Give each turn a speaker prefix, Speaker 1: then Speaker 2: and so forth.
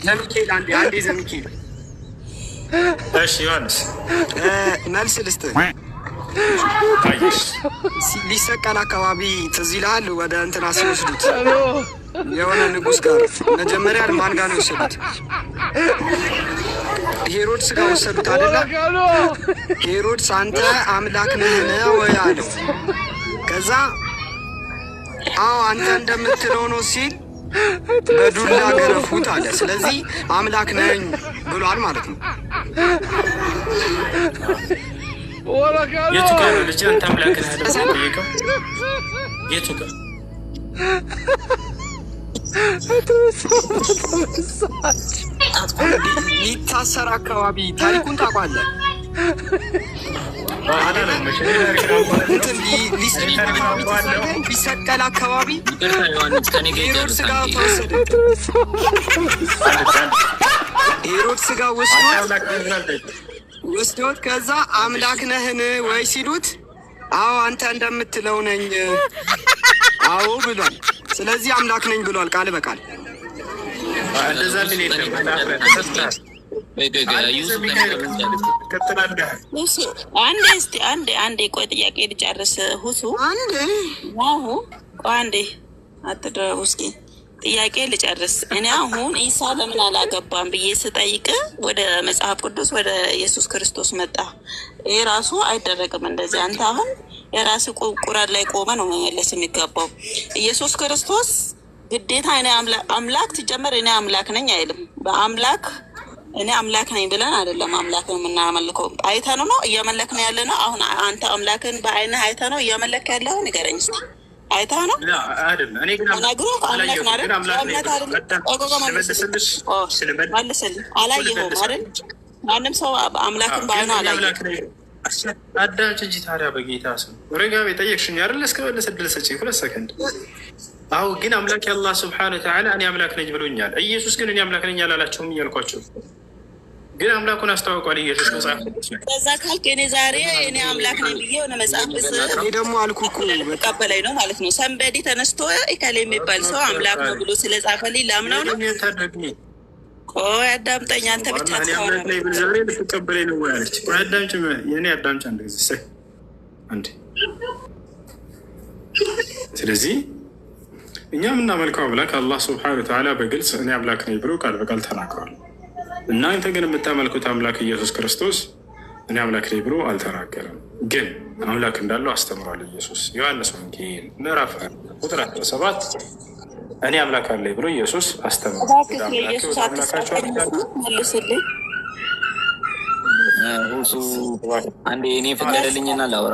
Speaker 1: ዘሚካኤል አንዴ ዘሚካኤል።
Speaker 2: እሺ ዮሐንስ
Speaker 1: መልስ ልስጥህ። ሊሰቀል አካባቢ ትዝ ይልሃል? ወደ እንትና ሲወስዱት የሆነ ንጉሥ ጋር መጀመሪያ ማን ጋር ነው የወሰዱት? ሄሮድስ ጋር ወሰዱት አይደለ? ሄሮድስ አንተ አምላክ ነህ ወይ አለው። ከዛ አዎ አንተ እንደምትለው ነው ሲል በዱላ ገረፉት አለ። ስለዚህ አምላክ ነኝ ብሏል ማለት ነው።
Speaker 2: የቱ ጋር ነው ልጅ አንተ አምላክ ነህ አለ ጠየቀው? የቱ ጋር
Speaker 1: ሊታሰር አካባቢ ታሪኩን ታውቃለህ? ሊሰቀል አካባቢ ሄሮድስ ጋር ተወሰደ። ሄሮድስ ጋር ወስዶት ከዛ አምላክ ነህን ወይ ሲሉት አዎ አንተ እንደምትለው ነኝ አዎ ብሏል። ስለዚህ አምላክ ነኝ ብሏል ቃል በቃል።
Speaker 3: አንዴ ቆይ ጥያቄ ልጨርስ። ሁሱ አንዴ አትድረቡ እስኪ ጥያቄ ልጨርስ። እኔ አሁን ኢሳ ለምን አላገባም ብዬ ስጠይቅ ወደ መጽሐፍ ቅዱስ ወደ ኢየሱስ ክርስቶስ መጣ። ይሄ ራሱ አይደረግም እንደዚህ። አንተ አሁን የራስ ቁራን ላይ ቆመ ነው መመለስ የሚገባው። ኢየሱስ ክርስቶስ ግዴታ እኔ አምላክ ሲጀመር እኔ አምላክ ነኝ አይልም። በአምላክ እኔ አምላክ ነኝ ብለን አይደለም አምላክን የምናመልከው። አይተነው ነው እያመለክን ያለ ነው። አሁን አንተ አምላክን በአይንህ አይተህ ነው እያመለክ ያለው? ንገረኝ እስኪ። አይተህ ነው መልስልኝ። አላየኸውም አይደል? ማንም ሰው አምላክን በአይኑ አላየም።
Speaker 2: አዳምጪ እንጂ ታዲያ በጌታ ስም ረጋቤ ጠየቅሽኝ አይደል? እስከ መለስ ዕድል ስጪኝ 2 ሰከንድ። አዎ ግን አምላክ የአላህ ስብሐነ ወተዓላ እኔ አምላክ ነኝ ብሎኛል። ኢየሱስ ግን እኔ አምላክ ነኝ አላላቸውም እያልኳቸው፣ ግን አምላኩን አስታውቋል ኢየሱስ መጽሐፍ ቅዱስ ላይ።
Speaker 3: ከዛ ካልክ እኔ ዛሬ እኔ አምላክ ነኝ ብዬ የሆነ መጽሐፍ
Speaker 1: እኔ ደግሞ አልኩህ እኮ
Speaker 3: ቀበላይ ነው ማለት ነው። ሰንበዲ ተነስቶ ኢከሌ የሚባል ሰው አምላክ ነው ብሎ ስለጻፈልኝ ላምነው ነው። ቆይ አዳምጠኝ፣ አንተ ብቻ
Speaker 2: ዛሬ ልትቀበለኝ ነው ወይ አለች። ቆይ አዳምጪ፣ የእኔ አዳምጪ አንድ ጊዜ አንዴ። ስለዚህ እኛ የምናመልከው አምላክ አላህ ስብሐነ ወተዓላ በግልጽ እኔ አምላክ ነኝ ብሎ ቃል በቃል ተናግሯል። እናንተ ግን የምታመልኩት አምላክ ኢየሱስ ክርስቶስ እኔ አምላክ ነኝ ብሎ አልተናገረም። ግን አምላክ እንዳለው አስተምሯል ኢየሱስ። ዮሐንስ ወንጌል ምዕራፍ ቁጥር 17 እኔ አምላክ አለኝ ብሎ ኢየሱስ አስተምሯል።
Speaker 3: መልስልኝ።
Speaker 4: አንዴ እኔ ፈቀደልኝና ላውራ